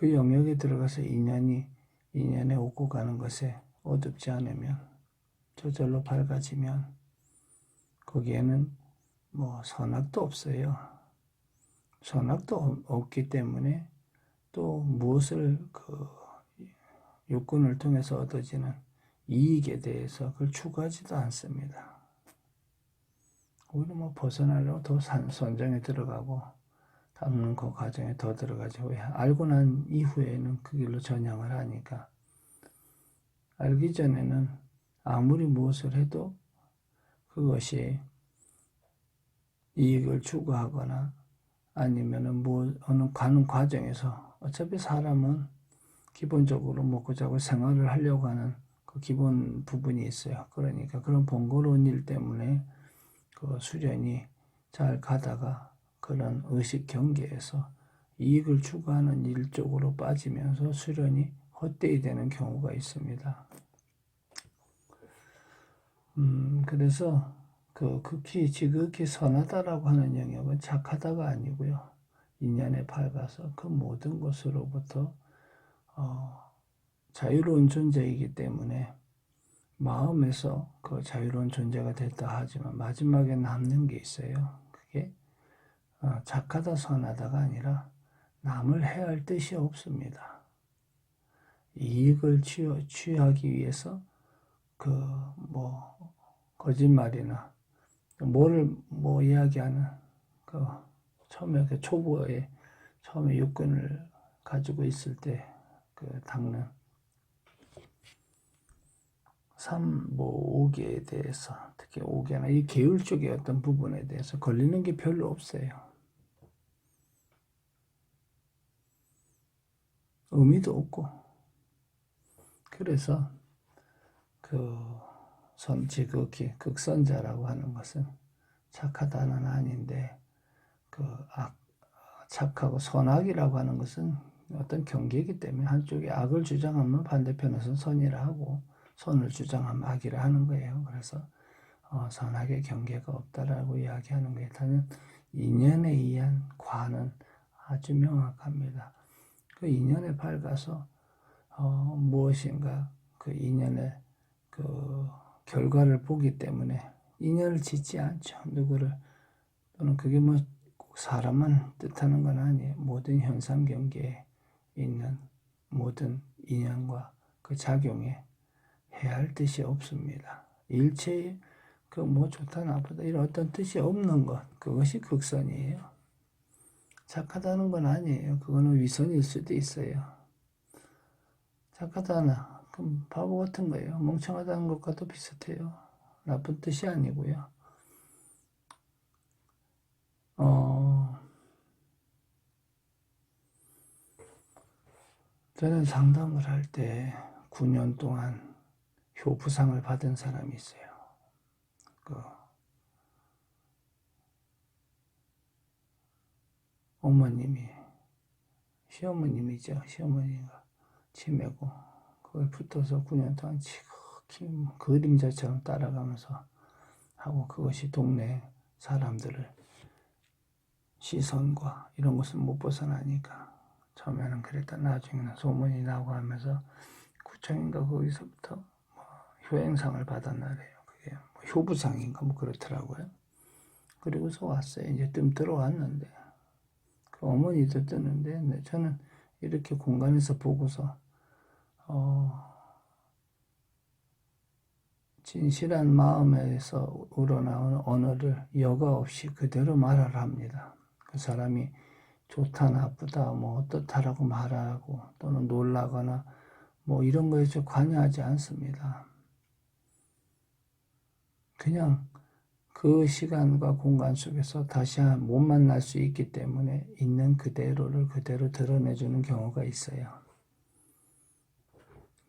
그 영역에 들어가서 인연에 오고 가는 것에 어둡지 않으면, 저절로 밝아지면 거기에는 뭐 선악도 없어요. 선악도 없기 때문에 또 무엇을 육군을 통해서 얻어지는 이익에 대해서 그걸 추구하지도 않습니다. 오히려 뭐 벗어나려고 더 선정에 들어가고 담는 그 과정에 더 들어가죠. 왜? 알고 난 이후에는 그 길로 전향을 하니까. 알기 전에는 아무리 무엇을 해도 그것이 이익을 추구하거나 아니면은 어느 가는 과정에서 어차피 사람은 기본적으로 먹고 자고 생활을 하려고 하는 그 기본 부분이 있어요. 그러니까 그런 번거로운 일 때문에 그 수련이 잘 가다가 그런 의식 경계에서 이익을 추구하는 일 쪽으로 빠지면서 수련이 헛되이 되는 경우가 있습니다. 그래서 극히 지극히 선하다라고 하는 영역은 착하다가 아니고요. 인연에 밝아서 그 모든 것으로부터 자유로운 존재이기 때문에 마음에서 그 자유로운 존재가 됐다 하지만 마지막에 남는 게 있어요. 그게 착하다 선하다가 아니라 남을 해할 뜻이 없습니다. 이익을 취하기 위해서 거짓말이나 이야기하는 처음에 초보에 처음에 육군을 가지고 있을 때 닦는 5계에 대해서 특히 5계나 이 계율 쪽의 어떤 부분에 대해서 걸리는 게 별로 없어요. 의미도 없고. 그래서 지극히 극선자라고 하는 것은 착하다는 아닌데 착하고 선악이라고 하는 것은 어떤 경계이기 때문에 한쪽이 악을 주장하면 반대편에서는 선이라 하고 선을 주장하면 악이라 하는 거예요. 그래서 선악의 경계가 없다라고 이야기하는 거예요. 다른 인연에 의한 과는 아주 명확합니다. 그 인연에 밝아서 무엇인가 그 인연의 결과를 보기 때문에 인연을 짓지 않죠. 누구를 또는 그게 꼭 사람만 뜻하는 건 아니에요. 모든 현상 경계에 있는 모든 인연과 그 작용에 해할 뜻이 없습니다. 일체의 좋다 나쁘다 이런 어떤 뜻이 없는 것, 그것이 극선이에요. 착하다는 건 아니에요. 그거는 위선일 수도 있어요. 착하다나 그럼 바보 같은 거예요. 멍청하다는 것과도 비슷해요. 나쁜 뜻이 아니고요. 저는 상담을 할 때 9년 동안 효부상을 받은 사람이 있어요. 어머님이, 시어머님이죠. 시어머니가 치매고 그걸 붙어서 9년 동안 지극히 그림자처럼 따라가면서 하고 그것이 동네 사람들을 시선과 이런 것을 못 벗어나니까 처음에는 그랬다 나중에는 소문이 나고 하면서 구청인가 거기서부터 효행상을 받았나래요. 그게 효부상인가 그렇더라고요. 그리고서 왔어요. 이제 뜸 들어왔는데 그 어머니도 뜨는데 저는 이렇게 공간에서 보고서 진실한 마음에서 우러나오는 언어를 여과 없이 그대로 말하라 합니다. 그 사람이 좋다 나쁘다 어떻다라고 말하고 또는 놀라거나 이런 거에 좀 관여하지 않습니다. 그냥 그 시간과 공간 속에서 다시 못 만날 수 있기 때문에 있는 그대로를 그대로 드러내주는 경우가 있어요.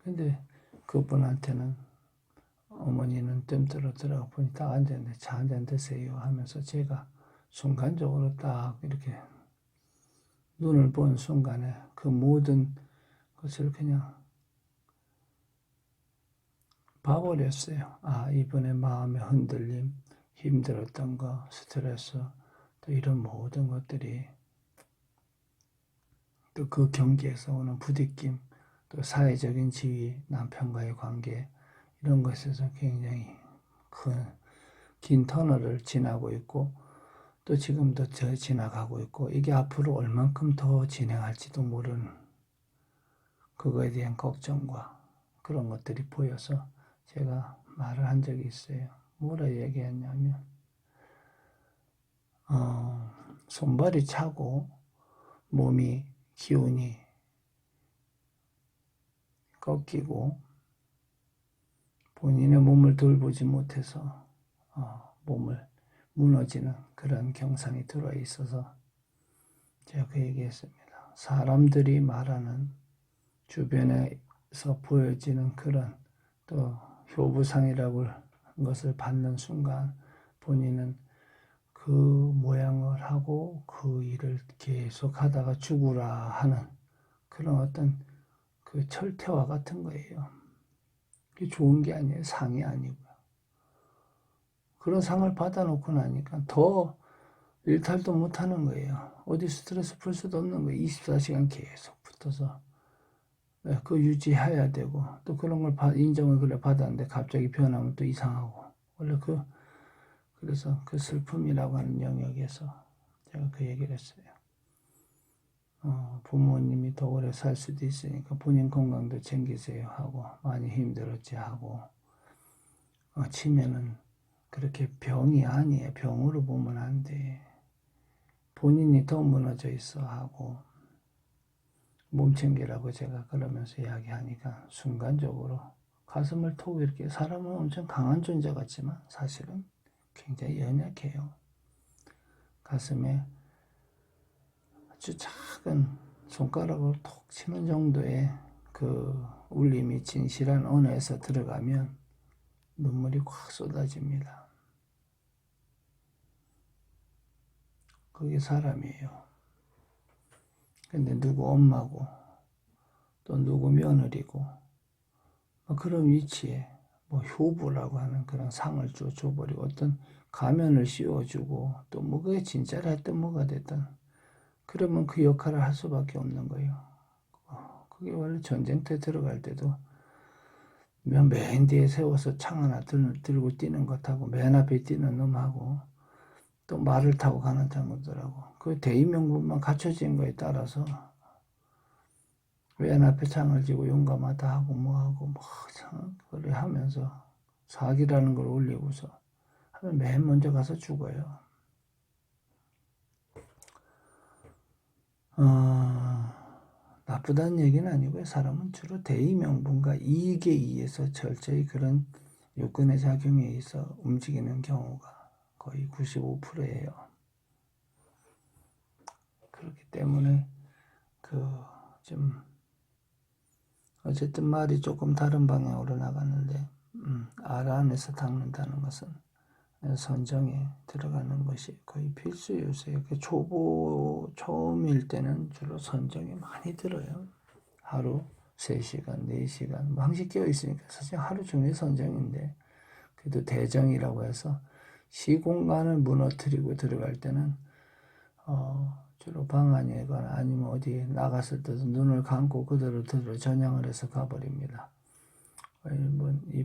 근데 그분한테는 어머니는 뜸들어 들어가 보니 딱 앉았는데 차 한잔 드세요 하면서 제가 순간적으로 딱 이렇게 눈을 본 순간에 그 모든 것을 그냥 봐버렸어요. 이분의 마음의 흔들림, 힘들었던 거, 스트레스, 또 이런 모든 것들이 또 그 경계에서 오는 부딪힘, 또 사회적인 지위, 남편과의 관계 이런 것에서 굉장히 긴 터널을 지나고 있고 또 지금도 지나가고 있고 이게 앞으로 얼만큼 더 진행할지도 모르는 그거에 대한 걱정과 그런 것들이 보여서 제가 말을 한 적이 있어요. 뭐라 얘기했냐면 손발이 차고 몸이 기운이 꺾이고 본인의 몸을 돌보지 못해서 몸을 무너지는 그런 경상이 들어 있어서 제가 그 얘기했습니다. 사람들이 말하는 주변에서 보여지는 그런 또 효부상이라고 하는 것을 받는 순간 본인은 그 모양을 하고 그 일을 계속 하다가 죽으라 하는 그런 어떤 그 철퇴와 같은 거예요. 그게 좋은 게 아니에요. 상이 아니고요. 그런 상을 받아놓고 나니까 더 일탈도 못하는 거예요. 어디 스트레스 풀 수도 없는 거예요. 24시간 계속 붙어서 그 유지해야 되고 또 그런 걸 인정을 그래 받았는데 갑자기 변하면 또 이상하고 원래 그래서 그 슬픔이라고 하는 영역에서 제가 그 얘기를 했어요. 부모님이 더 오래 살 수도 있으니까 본인 건강도 챙기세요 하고 많이 힘들었지 하고 치매는 그렇게 병이 아니에요. 병으로 보면 안 돼. 본인이 더 무너져 있어 하고 몸 챙기라고 제가 그러면서 이야기하니까 순간적으로 가슴을 톡 이렇게 사람은 엄청 강한 존재 같지만 사실은 굉장히 연약해요. 가슴에 아주 작은 손가락으로 톡 치는 정도의 그 울림이 진실한 언어에서 들어가면 눈물이 확 쏟아집니다. 그게 사람이에요. 근데 누구 엄마고 또 누구 며느리고 그런 위치에 효부라고 하는 그런 상을 줘버리고 어떤 가면을 씌워주고 또 그게 진짜라 했든 뭐가 됐든 그러면 그 역할을 할 수밖에 없는 거예요. 그게 원래 전쟁터에 들어갈 때도 맨 뒤에 세워서 창 하나 들고 뛰는 것하고 맨 앞에 뛰는 놈하고 또 말을 타고 가는 장군들하고 그 대의명분만 갖춰진 거에 따라서 맨 앞에 창을 쥐고 용감하다 하고 뭐하고 그래 하면서 사기라는 걸 올리고서 하면 맨 먼저 가서 죽어요. 나쁘다는 얘기는 아니고요. 사람은 주로 대의명분과 이익에 의해서 철저히 그런 요건의 작용에 의해서 움직이는 경우가 거의 95%예요. 그렇기 때문에 좀 어쨌든 말이 조금 다른 방향으로 나갔는데 알 안에서 닦는다는 것은 선정에 들어가는 것이 거의 필수 요소예요. 처음일 때는 주로 선정이 많이 들어요. 하루 3시간, 4시간 항시 깨어 있으니까 사실 하루 종일 선정인데 그래도 대정이라고 해서 시공간을 무너뜨리고 들어갈 때는 주로 방 안이거나 아니면 어디 나갔을 때도 눈을 감고 그대로 전향을 해서 가버립니다.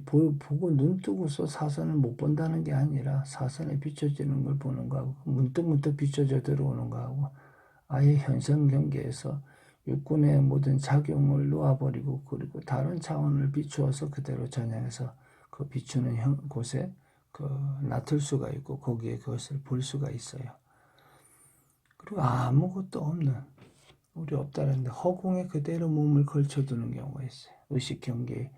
보고 눈 뜨고서 사선을 못 본다는 게 아니라 사선에 비춰지는 걸 보는 거하고 문득문득 비춰져 들어오는 거하고 아예 현상 경계에서 육군의 모든 작용을 놓아버리고 그리고 다른 차원을 비추어서 그대로 전향해서 그 비추는 곳에 놔둘 수가 있고 거기에 그것을 볼 수가 있어요. 그리고 아무것도 없는 우리 없다는데 허공에 그대로 몸을 걸쳐두는 경우가 있어요. 의식 경계에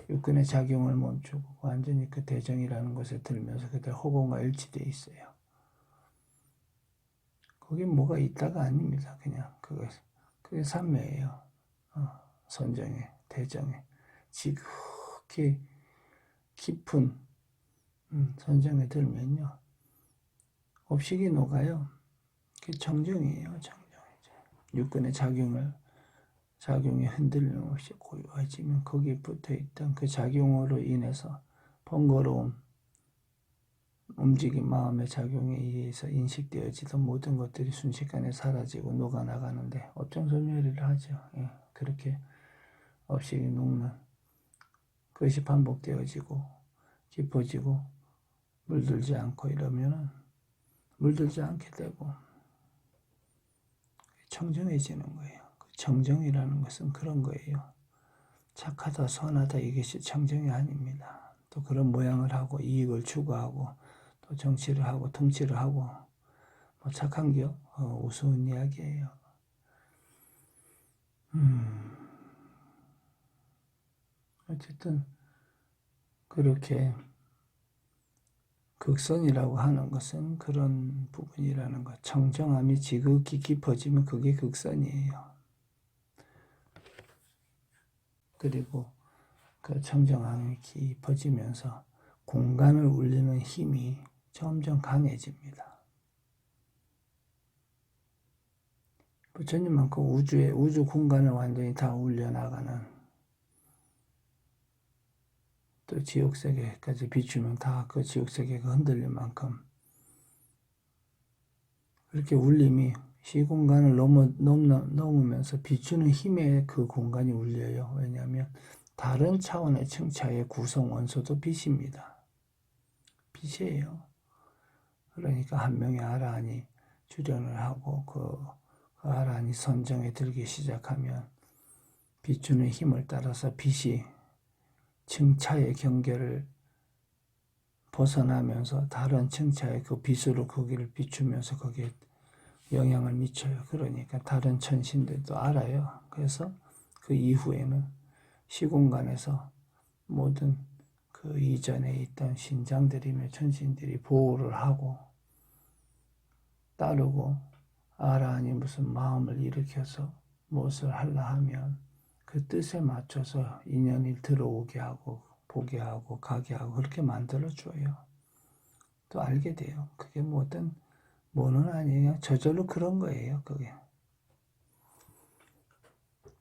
육근의 작용을 멈추고 완전히 그 대정이라는 곳에 들면서 그대로 허공과 일치되어 있어요. 거기 뭐가 있다가 아닙니다. 그냥 그게 삼매예요. 선정에 대정에 지극히 깊은 선정에 들면요. 업식이 녹아요. 그게 정정이에요. 정정이죠. 육근의 작용이 흔들림 없이 고요해지면 거기에 붙어있던 그 작용으로 인해서 번거로움, 움직임, 마음의 작용에 의해서 인식되어지던 모든 것들이 순식간에 사라지고 녹아나가는데 업종소멸이를 하죠. 예, 그렇게 없이 녹는 그것이 반복되어지고 깊어지고 물들지 않고 이러면은 물들지 않게 되고 청정해지는 거예요. 청정이라는 것은 그런 거예요. 착하다, 선하다 이것이 청정이 아닙니다. 또 그런 모양을 하고 이익을 추구하고 또 정치를 하고 통치를 하고 뭐 착한 게 우스운 이야기예요. 어쨌든 그렇게 극선이라고 하는 것은 그런 부분이라는 것. 청정함이 지극히 깊어지면 그게 극선이에요. 그리고 그 청정함이 깊어지면서 공간을 울리는 힘이 점점 강해집니다. 부처님만큼 우주 공간을 완전히 다 울려나가는 또 지옥세계까지 비추면 다 그 지옥세계가 흔들릴 만큼 그렇게 울림이 시공간을 넘으면서 비추는 힘에 그 공간이 울려요. 왜냐하면 다른 차원의 층차의 구성 원소도 빛입니다. 빛이에요. 그러니까 한 명의 아라한이 주련을 하고 그 아라한이 선정에 들기 시작하면 비추는 힘을 따라서 빛이 층차의 경계를 벗어나면서 다른 층차의 그 빛으로 거기를 비추면서 거기에 영향을 미쳐요. 그러니까 다른 천신들도 알아요. 그래서 그 이후에는 시공간에서 모든 그 이전에 있던 신장들이며 천신들이 보호를 하고 따르고 아라한이 무슨 마음을 일으켜서 무엇을 하려 하면 그 뜻에 맞춰서 인연이 들어오게 하고 보게 하고 가게 하고 그렇게 만들어줘요. 또 알게 돼요. 그게 뭐는 아니에요. 저절로 그런 거예요. 그게